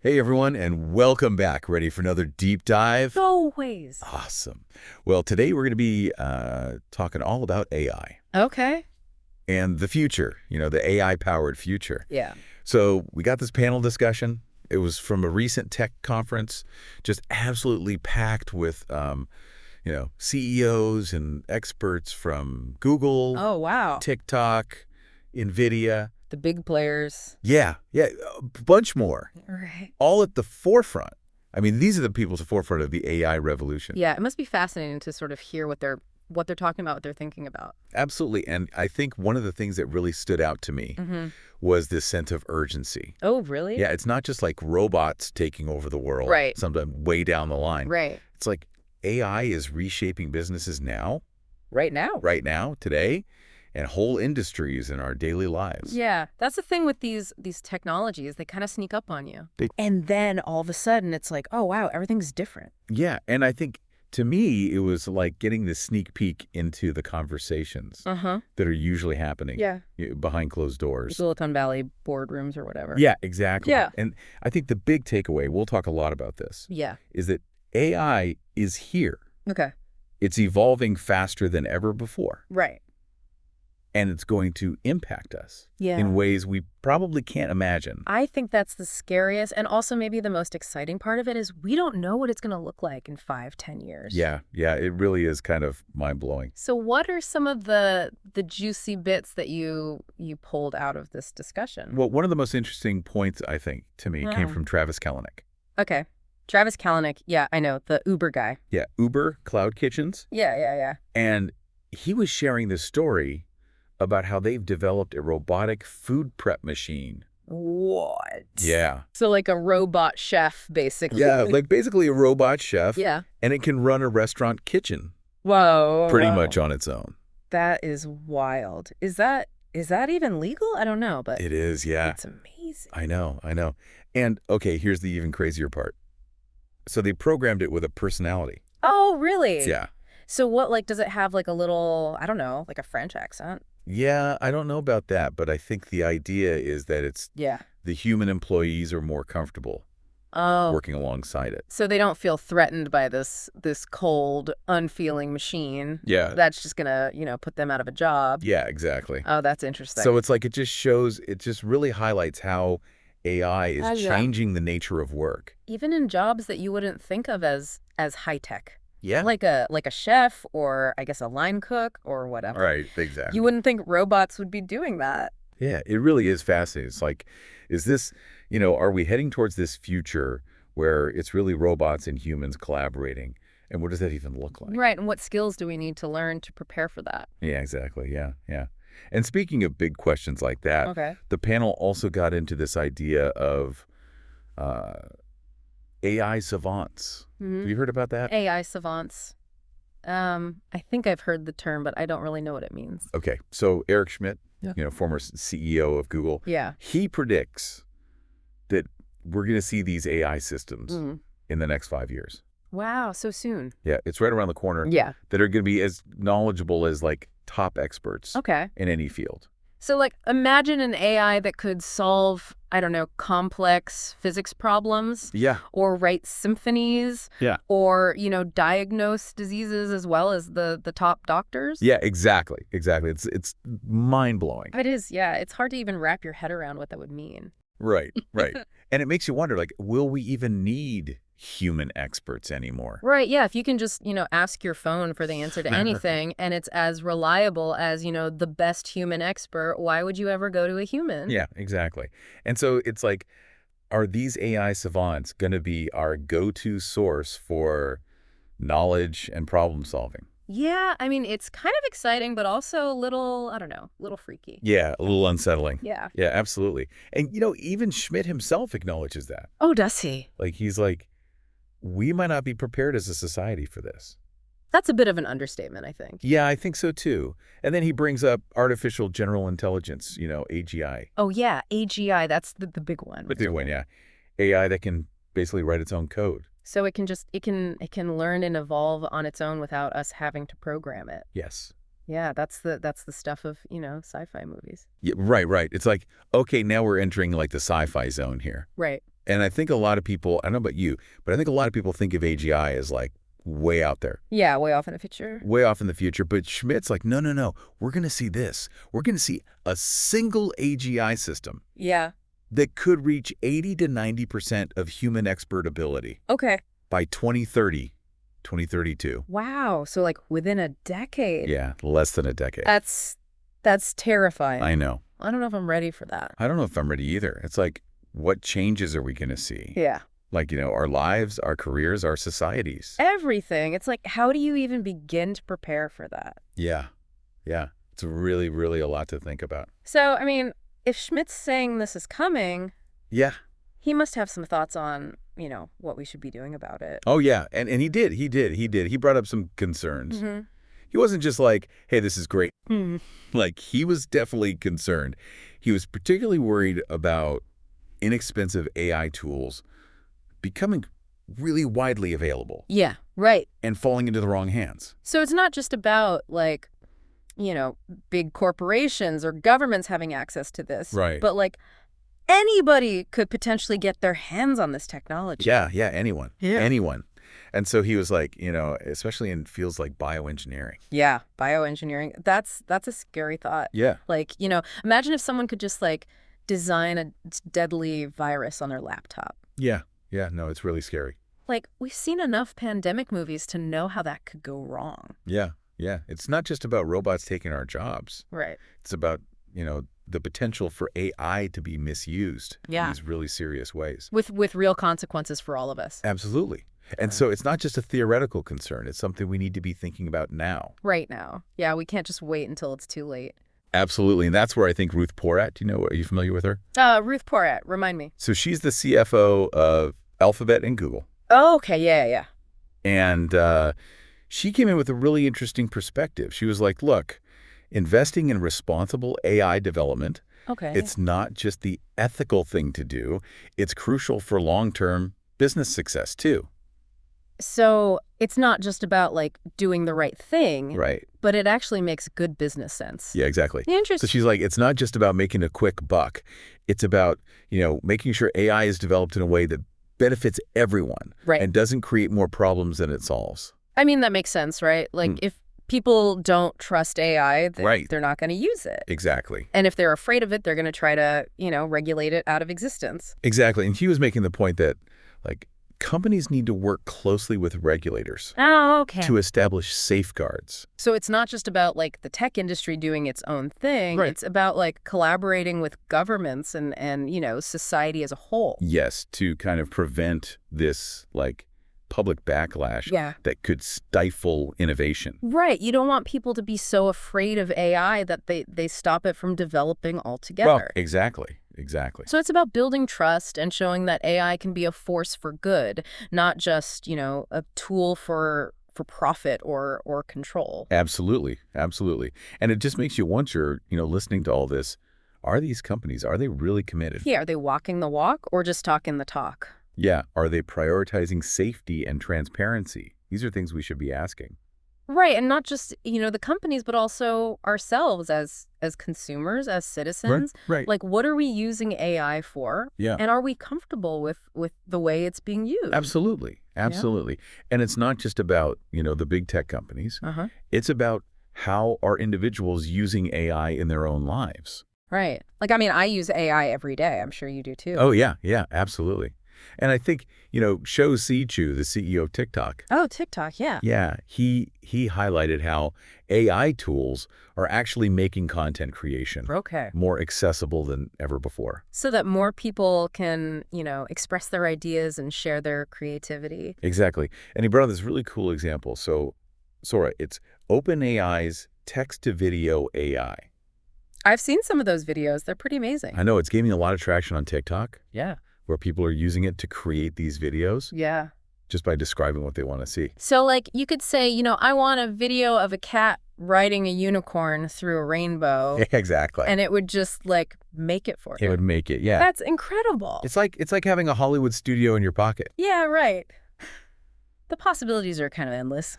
Hey everyone, and welcome back. Ready for another deep dive? Always. Awesome. Well, today we're going to be talking all about AI Okay. and the future, the AI-powered future. Yeah. So we got this panel discussion. It was from a recent tech conference, just absolutely packed with, CEOs and experts from Google, Oh, wow. TikTok, NVIDIA. The big players. Yeah, a bunch more, Right. all at the forefront. I mean, these are the people at the forefront of the AI revolution. Yeah, it must be fascinating to sort of hear what they're talking about, what they're thinking about. Absolutely. And I think one of the things that really stood out to me Mm-hmm. was this sense of urgency. Oh, really? Yeah, it's not just like robots taking over the world Right. sometime way down the line. Right. It's like AI is reshaping businesses now, Right now. right now, today, and whole industries in our daily lives. Yeah, that's the thing with these technologies. They kind of sneak up on you. They- And then all of a sudden it's like, oh, wow, everything's different. Yeah, and I think to me, it was like getting the sneak peek into the conversations Uh-huh. that are usually happening Yeah. behind closed doors. Silicon Valley boardrooms or whatever. Yeah, exactly. Yeah. And I think the big takeaway, we'll talk a lot about this, Yeah. is that AI is here. Okay. It's evolving faster than ever before, Right. and it's going to impact us Yeah. in ways we probably can't imagine. I think that's the scariest and also maybe the most exciting part of it is we don't know what it's going to look like in 5, 10 years. Yeah, it really is kind of mind-blowing. So what are some of the juicy bits that you pulled out of this discussion? Well, one of the most interesting points, I think, to me, came Yeah. from Travis Kalanick. Okay. Travis Kalanick. Yeah, I know. The Uber guy. Yeah, Uber Cloud Kitchens. Yeah. And he was sharing this story about how they've developed a robotic food prep machine. What? Yeah. So like a robot chef, basically. Yeah, like basically a robot chef. Yeah. And it can run a restaurant kitchen Whoa. pretty Whoa. much on its own. That is wild. Is that even legal? I don't know, but It is, yeah. it's amazing. I know. And, okay, here's the even crazier part. So they programmed it with a personality. Oh, really? Yeah. So what, like, does it have like a little, I don't know, like a French accent? Yeah, I don't know about that, but I think the idea is that it's Yeah. the human employees are more comfortable Oh. working alongside it. So they don't feel threatened by this cold, unfeeling machine. Yeah. That's just gonna, put them out of a job. Yeah, exactly. Oh, that's interesting. So it's like it just really highlights how AI is Yeah. changing the nature of work. Even in jobs that you wouldn't think of as high tech, Yeah. like a chef or I guess a line cook or whatever. Right, exactly. You wouldn't think robots would be doing that. Yeah, it really is fascinating. It's like, is this, are we heading towards this future where it's really robots and humans collaborating? And what does that even look like? Right. And what skills do we need to learn to prepare for that? Yeah, exactly. Yeah. And speaking of big questions like that, Okay. the panel also got into this idea of uh, AI savants. Mhm. Have you heard about that? AI savants. I think I've heard the term, but I don't really know what it means. Okay, so Eric Schmidt, Yeah. former CEO of Google, Yeah. he predicts that we're going to see these AI systems Mhm. in the next 5 years. Wow, so soon. Yeah, it's right around the corner. Yeah. That are going to be as knowledgeable as like top experts Okay. in any field. So, like, imagine an AI that could solve, I don't know, complex physics problems Yeah. or write symphonies Yeah. or, diagnose diseases as well as the top doctors. Yeah, exactly. It's mind-blowing. It is, yeah. It's hard to even wrap your head around what that would mean. Right. And it makes you wonder, like, will we even need human experts anymore? Right, yeah. If you can just, ask your phone for the answer to anything and it's as reliable as, the best human expert, why would you ever go to a human? Yeah, exactly. And so it's like, are these AI savants going to be our go-to source for knowledge and problem solving? Yeah, I mean, it's kind of exciting, but also a little, I don't know, a little freaky. Yeah, a little unsettling. Yeah. Yeah, absolutely. And, even Schmidt himself acknowledges that. Oh, does he? Like, he's like, we might not be prepared as a society for this. That's a bit of an understatement, I think. Yeah, I think so, too. And then he brings up artificial general intelligence, AGI. Oh, yeah, AGI, that's the big one. But the one, yeah. AI that can basically write its own code. So it can learn and evolve on its own without us having to program it. Yes. Yeah, that's the stuff of, sci-fi movies. Yeah, right. It's like, okay, now we're entering like the sci-fi zone here. Right. And I think a lot of people, I don't know about you, but I think a lot of people think of AGI as like way out there, Yeah, way off in the future. way off in the future. But Schmidt's like, no, no, no. We're going to see this. We're going to see a single AGI system Yeah. that could reach 80 to 90% of human expert ability Okay. by 2030, 2032. Wow. So like within a decade. Yeah, less than a decade. That's terrifying. I know. I don't know if I'm ready for that. I don't know if I'm ready either. It's like, what changes are we going to see? Yeah. Like, our lives, our careers, our societies. Everything. It's like, how do you even begin to prepare for that? Yeah. Yeah. It's really, really a lot to think about. So, I mean, if Schmidt's saying this is coming, Yeah. he must have some thoughts on, what we should be doing about it. Oh, yeah. And he did. He brought up some concerns. Mm-hmm. He wasn't just like, hey, this is great. Hmm. Like, he was definitely concerned. He was particularly worried about inexpensive AI tools becoming really widely available Yeah, right. and falling into the wrong hands. So it's not just about, like, big corporations or governments having access to this. Right. But, like, anybody could potentially get their hands on this technology. Yeah, anyone. Yeah. Anyone. And so he was like, especially in fields like bioengineering. Yeah, bioengineering. That's a scary thought. Yeah. Like, imagine if someone could just, like, design a deadly virus on their laptop. Yeah. Yeah, no, it's really scary. Like, we've seen enough pandemic movies to know how that could go wrong. Yeah. It's not just about robots taking our jobs. Right. It's about, the potential for AI to be misused in these really serious ways. With real consequences for all of us. Absolutely. And so it's not just a theoretical concern. It's something we need to be thinking about now. Right now. Yeah, we can't just wait until it's too late. Absolutely. And that's where I think Ruth Porat, are you familiar with her? Ruth Porat, remind me. So she's the CFO of Alphabet and Google. Oh, okay. Yeah. And she came in with a really interesting perspective. She was like, look, investing in responsible AI development, Okay. it's not just the ethical thing to do. It's crucial for long-term business success, too. So it's not just about, like, doing the right thing. Right. But it actually makes good business sense. Yeah, exactly. Interesting. So she's like, it's not just about making a quick buck. It's about, making sure AI is developed in a way that benefits everyone. Right. And doesn't create more problems than it solves. I mean, that makes sense, right? Like, if people don't trust AI, Right. they're not going to use it. Exactly. And if they're afraid of it, they're going to try to, regulate it out of existence. Exactly. And he was making the point that, like, companies need to work closely with regulators Oh, okay. to establish safeguards. So it's not just about, like, the tech industry doing its own thing. Right. It's about, like, collaborating with governments and society as a whole. Yes, to kind of prevent this, like, public backlash Yeah. that could stifle innovation. Right. You don't want people to be so afraid of AI that they stop it from developing altogether. Well, exactly. So it's about building trust and showing that AI can be a force for good, not just, a tool for profit or control. Absolutely. And it just makes you wonder, listening to all this, are these companies, are they really committed? Yeah, are they walking the walk or just talking the talk? Yeah. Are they prioritizing safety and transparency? These are things we should be asking. Right, and not just, the companies, but also ourselves as consumers, as citizens. Right. Like, what are we using AI for? Yeah. And are we comfortable with the way it's being used? Absolutely. And it's not just about, the big tech companies. Uh-huh. It's about how are individuals using AI in their own lives. Right. Like, I mean, I use AI every day. I'm sure you do too. Oh, yeah, absolutely. And I think, Shou Zi-Chew, the CEO of TikTok. Oh, TikTok, yeah. Yeah, he highlighted how AI tools are actually making content creation more accessible than ever before. So that more people can, express their ideas and share their creativity. Exactly. And he brought up this really cool example. So, Sora, it's OpenAI's text-to-video AI. I've seen some of those videos. They're pretty amazing. I know, it's gaining a lot of traction on TikTok. Yeah. Where people are using it to create these videos. Yeah. Just by describing what they want to see. So, like, you could say, I want a video of a cat riding a unicorn through a rainbow. Exactly. And it would just, like, make it for you. It would make it, yeah. That's incredible. It's like having a Hollywood studio in your pocket. Yeah, right. The possibilities are kind of endless.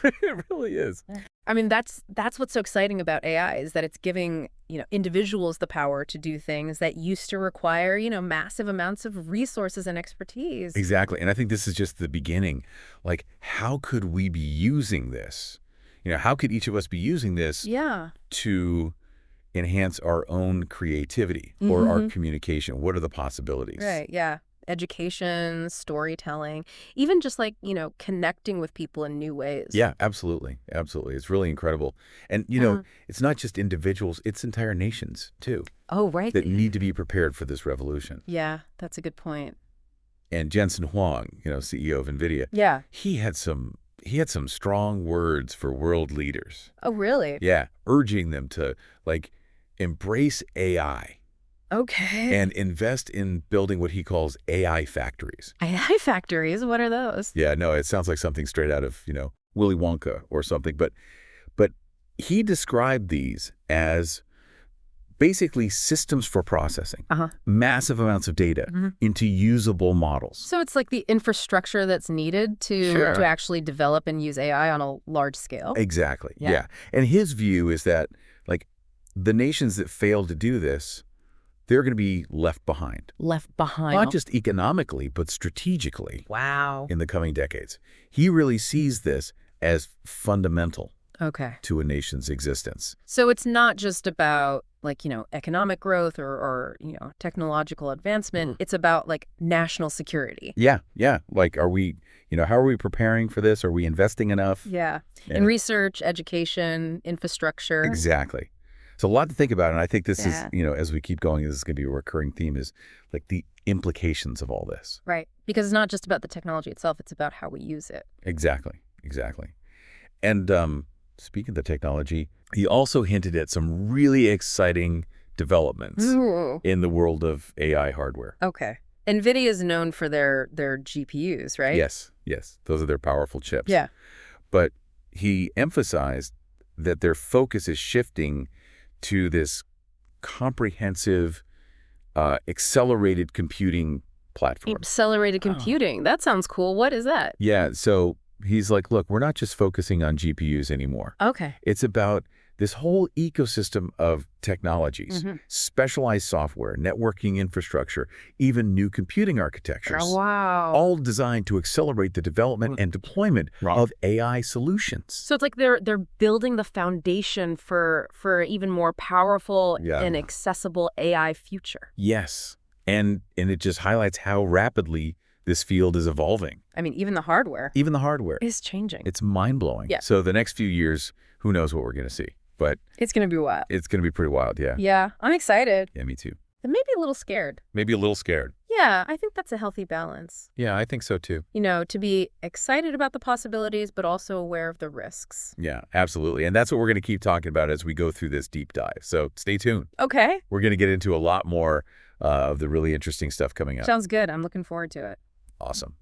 It really is. I mean, that's what's so exciting about AI is that it's giving, individuals the power to do things that used to require, massive amounts of resources and expertise. Exactly. And I think this is just the beginning. Like, how could we be using this? How could each of us be using this Yeah. to enhance our own creativity or our communication? What are the possibilities? Right, yeah. Education, storytelling, even just like, connecting with people in new ways. Yeah, absolutely. Absolutely. It's really incredible. And, it's not just individuals, it's entire nations, too, Oh, right. that need to be prepared for this revolution. Yeah, that's a good point. And Jensen Huang, CEO of NVIDIA, Yeah. he had some strong words for world leaders. Oh, really? Yeah, urging them to, like, embrace AI Okay. and invest in building what he calls AI factories. AI factories, what are those? Yeah, no, it sounds like something straight out of, Willy Wonka or something. But he described these as basically systems for processing massive amounts of data into usable models. So it's like the infrastructure that's needed to actually develop and use AI on a large scale? Exactly, yeah. And his view is that, like, the nations that fail to do this, they're going to be left behind. Left behind. Not just economically, but strategically. Wow. In the coming decades. He really sees this as fundamental to a nation's existence. So it's not just about, like, economic growth or technological advancement. It's about, like, national security. Yeah. Like, are we, how are we preparing for this? Are we investing enough? Yeah. In research, education, infrastructure. Exactly. So a lot to think about, and I think this is, as we keep going, this is going to be a recurring theme, is like the implications of all this. Right. Because it's not just about the technology itself, it's about how we use it. Exactly. And speaking of the technology, he also hinted at some really exciting developments in the world of AI hardware. Okay. NVIDIA is known for their GPUs, right? Yes. Those are their powerful chips. Yeah. But he emphasized that their focus is shifting to this comprehensive, accelerated computing platform. Accelerated computing. That sounds cool. What is that? Yeah, so he's like, look, we're not just focusing on GPUs anymore. Okay. It's about this whole ecosystem of technologies, specialized software, networking infrastructure, even new computing architectures. Oh, wow. All designed to accelerate the development and deployment of AI solutions. So it's like they're building the foundation for even more powerful and accessible AI future. Yes. And it just highlights how rapidly this field is evolving. I mean, even the hardware. Is changing. It's mind-blowing. Yeah. So the next few years, who knows what we're going to see. But it's going to be wild. It's going to be pretty wild, yeah. Yeah, I'm excited. Yeah, me too. And maybe a little scared. Yeah, I think that's a healthy balance. Yeah, I think so too. To be excited about the possibilities, but also aware of the risks. Yeah, absolutely. And that's what we're going to keep talking about as we go through this deep dive. So stay tuned. Okay. We're going to get into a lot more of the really interesting stuff coming up. Sounds good. I'm looking forward to it. Awesome.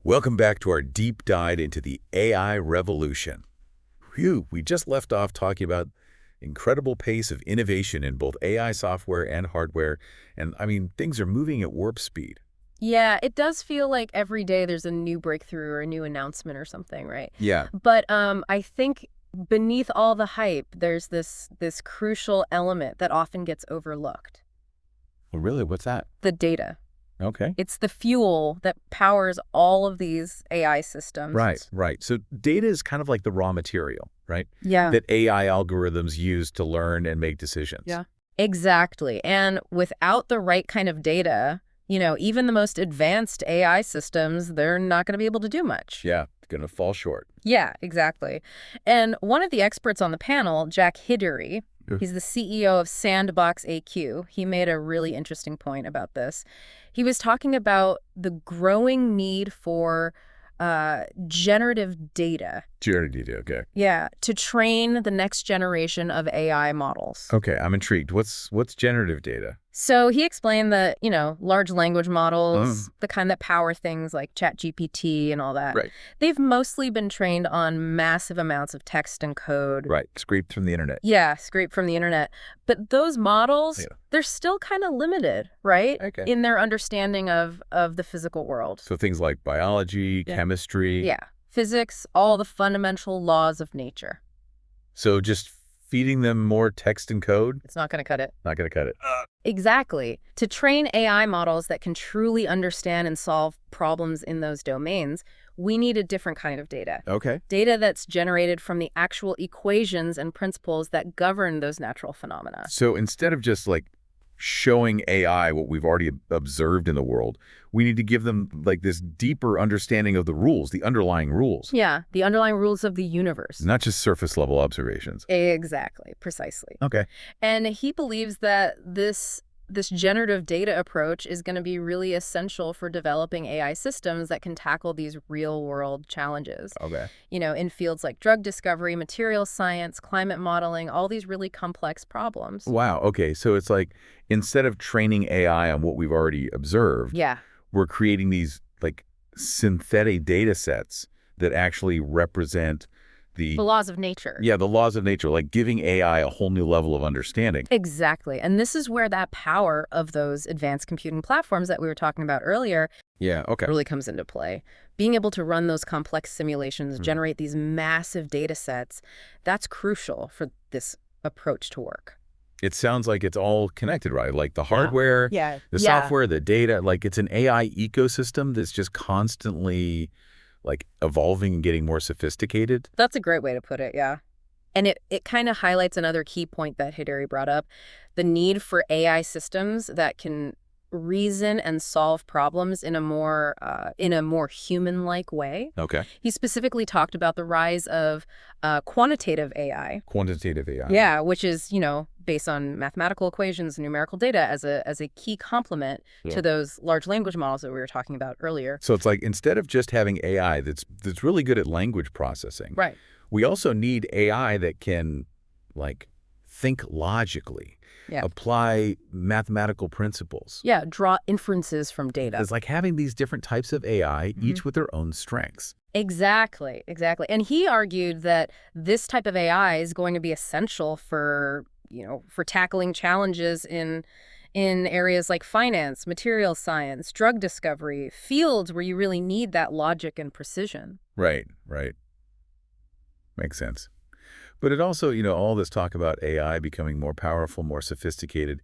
Welcome back to our deep dive into the AI revolution. Phew, we just left off talking about incredible pace of innovation in both AI software and hardware. And I mean, things are moving at warp speed. Yeah, it does feel like every day there's a new breakthrough or a new announcement or something, right? Yeah. But I think beneath all the hype, there's this crucial element that often gets overlooked. Well, really? What's that? The data. Okay. It's the fuel that powers all of these AI systems. Right. So data is kind of like the raw material, right? Yeah. That AI algorithms use to learn and make decisions. Yeah. Exactly. And without the right kind of data, even the most advanced AI systems, they're not going to be able to do much. Yeah, going to fall short. Yeah, exactly. And one of the experts on the panel, Jack Hidary, he's the CEO of Sandbox AQ. He made a really interesting point about this. He was talking about the growing need for generative data Generative data, okay. Yeah, to train the next generation of AI models. Okay, I'm intrigued. What's generative data? So he explained that, large language models, Mm. the kind that power things like ChatGPT and all that, Right. they've mostly been trained on massive amounts of text and code. Right, scraped from the internet. Yeah, scraped from the internet. But those models, Yeah. they're still kind of limited, right? Okay. In their understanding of the physical world. So things like biology, Yeah. chemistry. Yeah, physics, all the fundamental laws of nature. So just feeding them more text and code? It's not going to cut it. Not going to cut it. Exactly. To train AI models that can truly understand and solve problems in those domains, we need a different kind of data. Okay. Data that's generated from the actual equations and principles that govern those natural phenomena. So instead of just like showing AI what we've already observed in the world, we need to give them like this deeper understanding of the rules, the underlying rules. Yeah, the underlying rules of the universe. Not just surface level observations. Exactly, precisely. Okay. And he believes that this generative data approach is going to be really essential for developing AI systems that can tackle these real-world challenges. Okay. In fields like drug discovery, materials science, climate modeling, all these really complex problems. Wow. Okay. So it's like instead of training AI on what we've already observed, Yeah. we're creating these like synthetic data sets that actually represent the laws of nature. Yeah, the laws of nature, like giving AI a whole new level of understanding. Exactly. And this is where that power of those advanced computing platforms that we were talking about earlier really comes into play. Being able to run those complex simulations, generate these massive data sets, that's crucial for this approach to work. It sounds like it's all connected, right? Like the hardware, the software, the data, like it's an AI ecosystem that's just constantly like evolving and getting more sophisticated. That's a great way to put it, yeah. And it kind of highlights another key point that Hidari brought up, the need for AI systems that can reason and solve problems in a more human-like way. Okay. He specifically talked about the rise of quantitative AI. Quantitative AI. Yeah, which is, based on mathematical equations and numerical data as a key complement to those large language models that we were talking about earlier. So it's like instead of just having AI that's really good at language processing, right, we also need AI that can like think logically, apply mathematical principles. Yeah, draw inferences from data. It's like having these different types of AI, each with their own strengths. Exactly. And he argued that this type of AI is going to be essential for tackling challenges in areas like finance, materials science, drug discovery, fields where you really need that logic and precision. Right. Makes sense. But it also, all this talk about AI becoming more powerful, more sophisticated,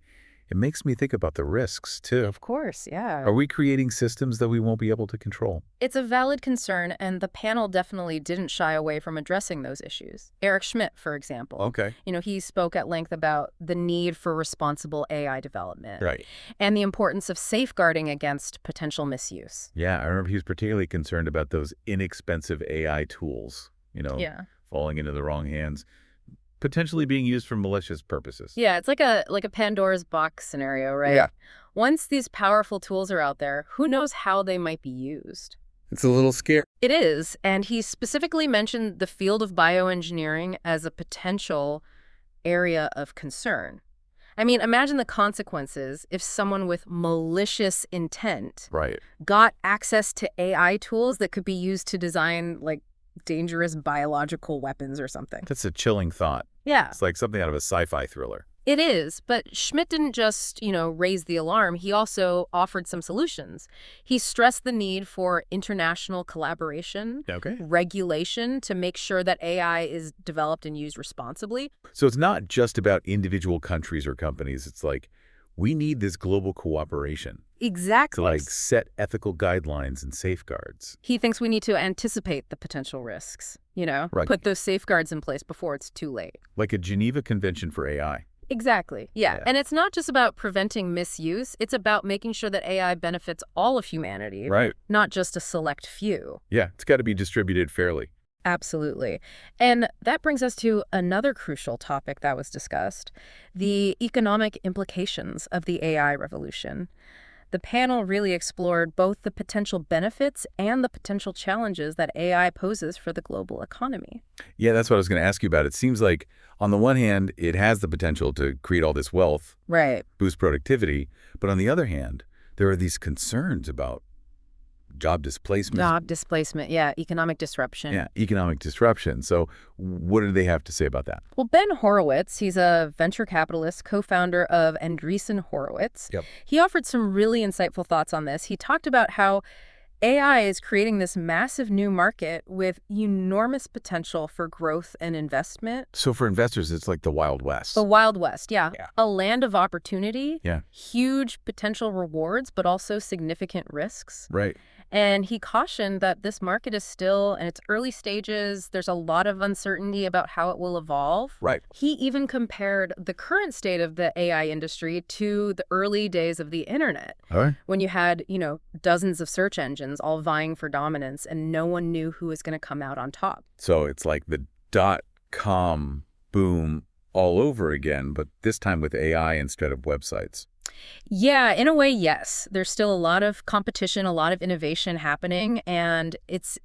it makes me think about the risks, too. Of course, yeah. Are we creating systems that we won't be able to control? It's a valid concern, and the panel definitely didn't shy away from addressing those issues. Eric Schmidt, for example. Okay. He spoke at length about the need for responsible AI development. Right. And the importance of safeguarding against potential misuse. Yeah, I remember he was particularly concerned about those inexpensive AI tools, falling into the wrong hands, potentially being used for malicious purposes. Yeah, it's like a Pandora's box scenario, right? Yeah. Once these powerful tools are out there, who knows how they might be used? It's a little scary. It is, and he specifically mentioned the field of bioengineering as a potential area of concern. I mean, imagine the consequences if someone with malicious intent got access to AI tools that could be used to design, like, dangerous biological weapons or something. That's a chilling thought. Yeah. It's like something out of a sci-fi thriller. It is, but Schmidt didn't just, raise the alarm. He also offered some solutions. He stressed the need for international collaboration, regulation to make sure that AI is developed and used responsibly. So it's not just about individual countries or companies. It's like we need this global cooperation. Exactly. To like set ethical guidelines and safeguards. He thinks we need to anticipate the potential risks, put those safeguards in place before it's too late. Like a Geneva Convention for AI. Exactly. Yeah. And it's not just about preventing misuse. It's about making sure that AI benefits all of humanity, not just a select few. Yeah, it's got to be distributed fairly. Absolutely. And that brings us to another crucial topic that was discussed, the economic implications of the AI revolution. The panel really explored both the potential benefits and the potential challenges that AI poses for the global economy. Yeah, that's what I was going to ask you about. It seems like, on the one hand, it has the potential to create all this wealth, Right. boost productivity, but on the other hand, there are these concerns about job displacement, Job displacement, yeah, economic disruption. yeah, economic disruption. So what do they have to say about that? Well, Ben Horowitz, he's a venture capitalist, co-founder of Andreessen Horowitz. Yep. He offered some really insightful thoughts on this. He talked about how AI is creating this massive new market with enormous potential for growth and investment. So for investors, it's like the Wild West. The Wild West, yeah. Yeah. A land of opportunity, Yeah. huge potential rewards, but also significant risks. Right. And he cautioned that this market is still in its early stages. There's a lot of uncertainty about how it will evolve. Right. He even compared the current state of the AI industry to the early days of the internet, All right. when you had, dozens of search engines all vying for dominance and no one knew who was going to come out on top. So it's like the .com boom all over again, but this time with AI instead of websites. Yeah, in a way, yes. There's still a lot of competition, a lot of innovation happening, and it's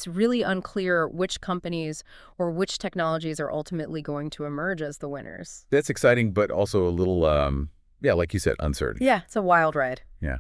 really unclear which companies or which technologies are ultimately going to emerge as the winners. That's exciting, but also a little, like you said, uncertain. Yeah, it's a wild ride. Yeah.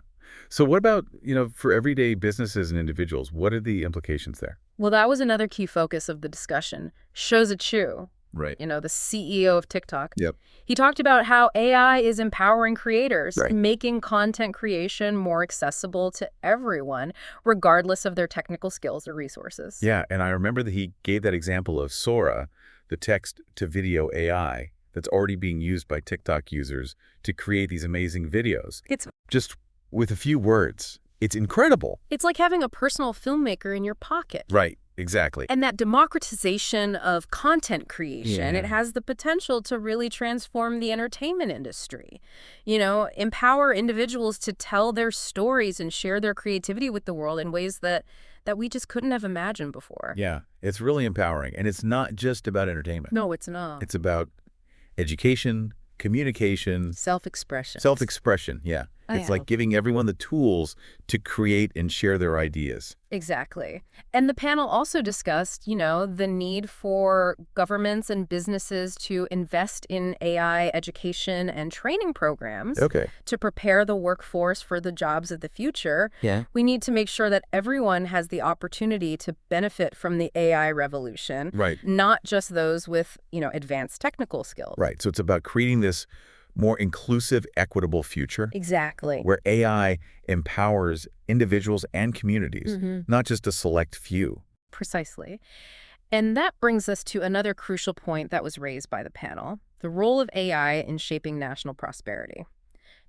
So what about, for everyday businesses and individuals, what are the implications there? Well, that was another key focus of the discussion. Shouza Chu, Right. the CEO of TikTok. Yep. He talked about how AI is empowering creators, Right. making content creation more accessible to everyone, regardless of their technical skills or resources. Yeah, and I remember that he gave that example of Sora, the text-to-video AI that's already being used by TikTok users to create these amazing videos. It's Just with a few words. It's incredible. like having a personal filmmaker in your pocket. Right, exactly. And that democratization of content creation, Yeah. it has the potential to really transform the entertainment industry. Empower individuals to tell their stories and share their creativity with the world in ways that we just couldn't have imagined before. Yeah, it's really empowering. And it's not just about entertainment. No, it's not. It's about education, communication, Self-expression. self-expression, yeah. It's like giving everyone the tools to create and share their ideas. Exactly. And the panel also discussed, the need for governments and businesses to invest in AI education and training programs Okay. to prepare the workforce for the jobs of the future. Yeah. We need to make sure that everyone has the opportunity to benefit from the AI revolution, Right. not just those with, advanced technical skills. Right. So it's about creating this more inclusive, equitable future Exactly. where AI empowers individuals and communities, not just a select few. Precisely. And that brings us to another crucial point that was raised by the panel, the role of AI in shaping national prosperity.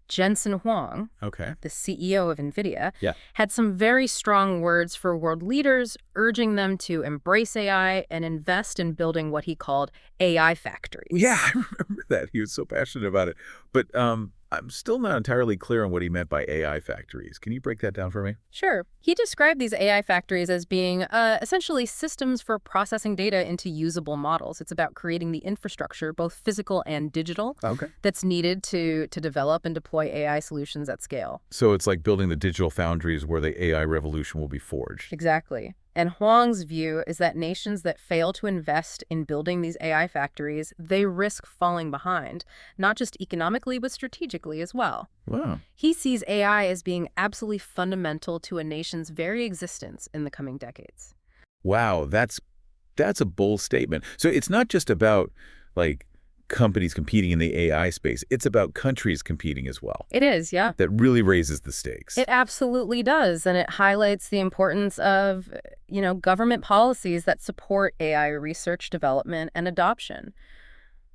Jensen Huang, Okay. the CEO of NVIDIA, Yeah. had some very strong words for world leaders, urging them to embrace AI and invest in building what he called AI factories. Yeah, I remember that. He was so passionate about it. But I'm still not entirely clear on what he meant by AI factories. Can you break that down for me? Sure. He described these AI factories as being essentially systems for processing data into usable models. It's about creating the infrastructure, both physical and digital, Okay. that's needed to develop and deploy AI solutions at scale. So it's like building the digital foundries where the AI revolution will be forged. Exactly. And Huang's view is that nations that fail to invest in building these AI factories, they risk falling behind, not just economically, but strategically as well. Wow. He sees AI as being absolutely fundamental to a nation's very existence in the coming decades. Wow, that's a bold statement. So it's not just about like companies competing in the AI space. It's about countries competing as well. It is, yeah. That really raises the stakes. It absolutely does. And it highlights the importance of, government policies that support AI research, development, and adoption.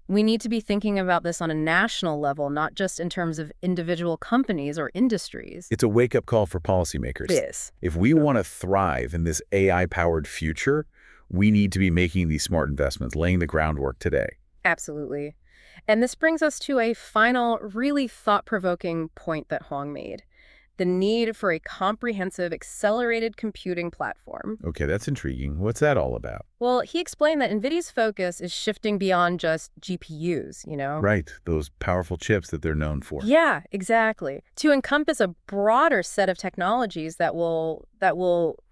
We need to be thinking about this on a national level, not just in terms of individual companies or industries. It's a wake-up call for policymakers. It is. If we want to thrive in this AI-powered future, we need to be making these smart investments, laying the groundwork today. Absolutely. And this brings us to a final, really thought-provoking point that Huang made. the need for a comprehensive accelerated computing platform. Okay, that's intriguing. What's that all about? Well, he explained that NVIDIA's focus is shifting beyond just GPUs. Right, those powerful chips that they're known for. Yeah, exactly. To encompass a broader set of technologies that will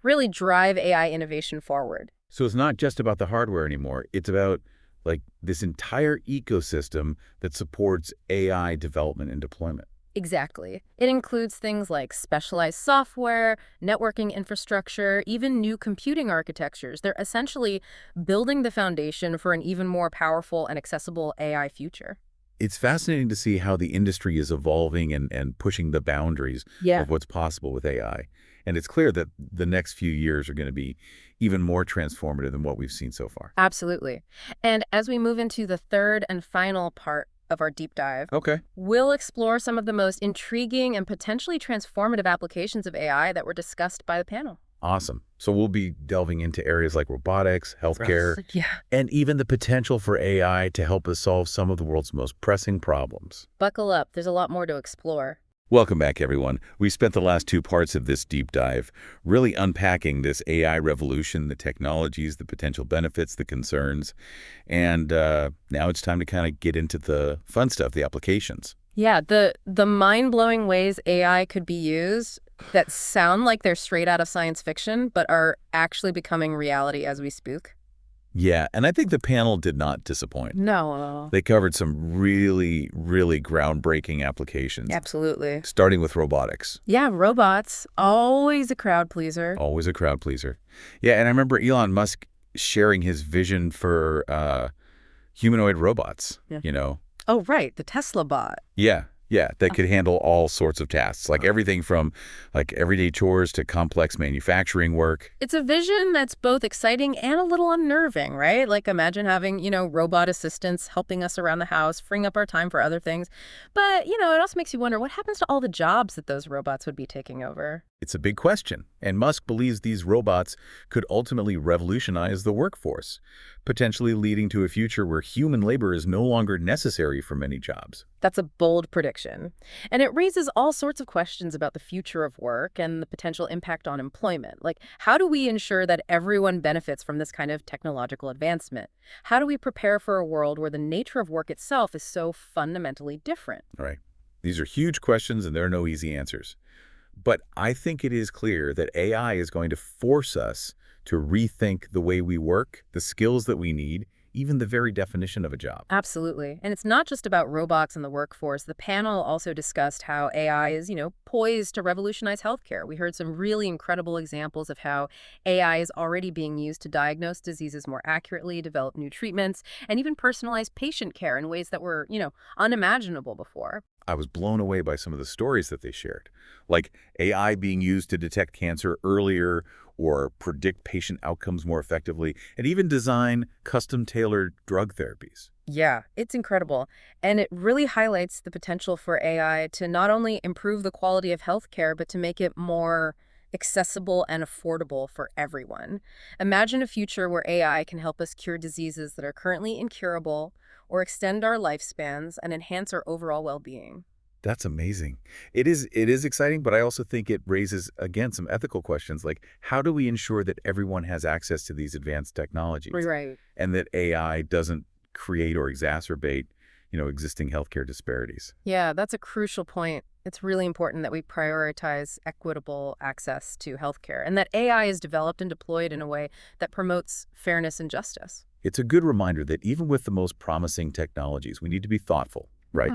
really drive AI innovation forward. So it's not just about the hardware anymore. It's about like this entire ecosystem that supports AI development and deployment. Exactly. It includes things like specialized software, networking infrastructure, even new computing architectures. They're essentially building the foundation for an even more powerful and accessible AI future. It's fascinating to see how the industry is evolving and pushing the boundaries Yeah. of what's possible with AI. And it's clear that the next few years are going to be even more transformative than what we've seen so far. Absolutely. And as we move into the third and final part of our deep dive, Okay. we'll explore some of the most intriguing and potentially transformative applications of AI that were discussed by the panel. Awesome. So we'll be delving into areas like robotics, healthcare, Yeah. and even the potential for AI to help us solve some of the world's most pressing problems. Buckle up. There's a lot more to explore. Welcome back, everyone. We spent the last two parts of this deep dive really unpacking this AI revolution, the technologies, the potential benefits, the concerns. And now it's time to kind of get into the fun stuff, the applications. Yeah, the mind-blowing ways AI could be used that sound like they're straight out of science fiction, but are actually becoming reality as we speak. Yeah, and I think the panel did not disappoint. No. They covered some really, really groundbreaking applications, Absolutely. starting with robotics. Yeah, robots, always a crowd pleaser. Always a crowd pleaser. Yeah, and I remember Elon Musk sharing his vision for humanoid robots, Yeah. Oh, right, the Tesla bot. Yeah, that could handle all sorts of tasks, like everything from like everyday chores to complex manufacturing work. It's a vision that's both exciting and a little unnerving, right? Like imagine having robot assistants helping us around the house, freeing up our time for other things. But it also makes you wonder what happens to all the jobs that those robots would be taking over. It's a big question, and Musk believes these robots could ultimately revolutionize the workforce, potentially leading to a future where human labor is no longer necessary for many jobs. That's a bold prediction. And it raises all sorts of questions about the future of work and the potential impact on employment. Like, how do we ensure that everyone benefits from this kind of technological advancement? How do we prepare for a world where the nature of work itself is so fundamentally different? Right. These are huge questions, and there are no easy answers. But I think it is clear that AI is going to force us to rethink the way we work, the skills that we need, even the very definition of a job. Absolutely. And it's not just about robots in the workforce. The panel also discussed how AI is, poised to revolutionize healthcare. We heard some really incredible examples of how AI is already being used to diagnose diseases more accurately, develop new treatments, and even personalize patient care in ways that were, unimaginable before. I was blown away by some of the stories that they shared, like AI being used to detect cancer earlier or predict patient outcomes more effectively, and even design custom-tailored drug therapies. Yeah, it's incredible. And it really highlights the potential for AI to not only improve the quality of healthcare, but to make it more accessible and affordable for everyone. Imagine a future where AI can help us cure diseases that are currently incurable or extend our lifespans and enhance our overall well-being. That's amazing. It is exciting, but I also think it raises, again, some ethical questions like how do we ensure that everyone has access to these advanced technologies Right. and that AI doesn't create or exacerbate, existing healthcare disparities? Yeah, that's a crucial point. It's really important that we prioritize equitable access to healthcare and that AI is developed and deployed in a way that promotes fairness and justice. It's a good reminder that even with the most promising technologies, we need to be thoughtful, right,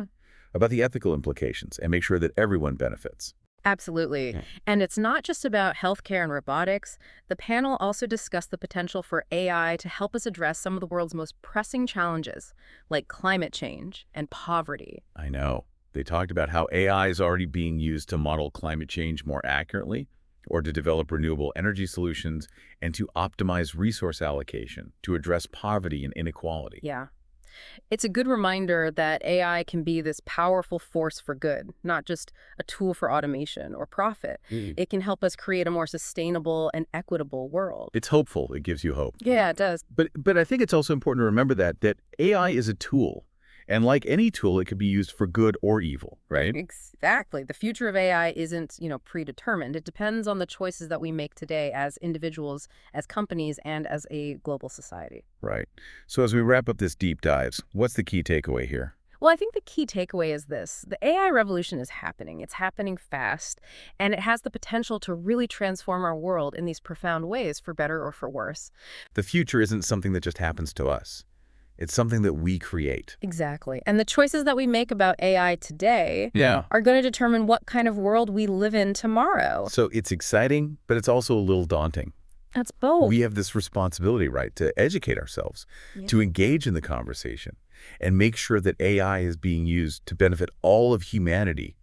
about the ethical implications and make sure that everyone benefits. Absolutely. Yeah. And it's not just about healthcare and robotics. The panel also discussed the potential for AI to help us address some of the world's most pressing challenges, like climate change and poverty. I know. They talked about how AI is already being used to model climate change more accurately or to develop renewable energy solutions and to optimize resource allocation to address poverty and inequality. Yeah. It's a good reminder that AI can be this powerful force for good, not just a tool for automation or profit. It can help us create a more sustainable and equitable world. It's hopeful. It gives you hope. Yeah, it does. But I think it's also important to remember that AI is a tool, And like any tool, it could be used for good or evil, right? Exactly. The future of AI isn't, predetermined. It depends on the choices that we make today as individuals, as companies, and as a global society. Right. So as we wrap up this deep dives, what's the key takeaway here? Well, I think the key takeaway is this. The AI revolution is happening. It's happening fast, and it has the potential to really transform our world in these profound ways, for better or for worse. The future isn't something that just happens to us. It's something that we create. Exactly. And the choices that we make about AI today Yeah. are going to determine what kind of world we live in tomorrow. So it's exciting, but it's also a little daunting. That's both. We have this responsibility, right, to educate ourselves, Yeah. to engage in the conversation, and make sure that AI is being used to benefit all of humanity,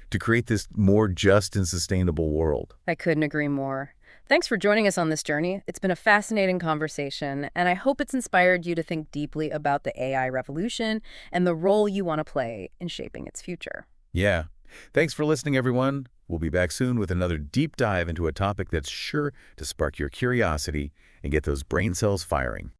to create this more just and sustainable world. I couldn't agree more. Thanks for joining us on this journey. It's been a fascinating conversation, and I hope it's inspired you to think deeply about the AI revolution and the role you want to play in shaping its future. Yeah. Thanks for listening, everyone. We'll be back soon with another deep dive into a topic that's sure to spark your curiosity and get those brain cells firing.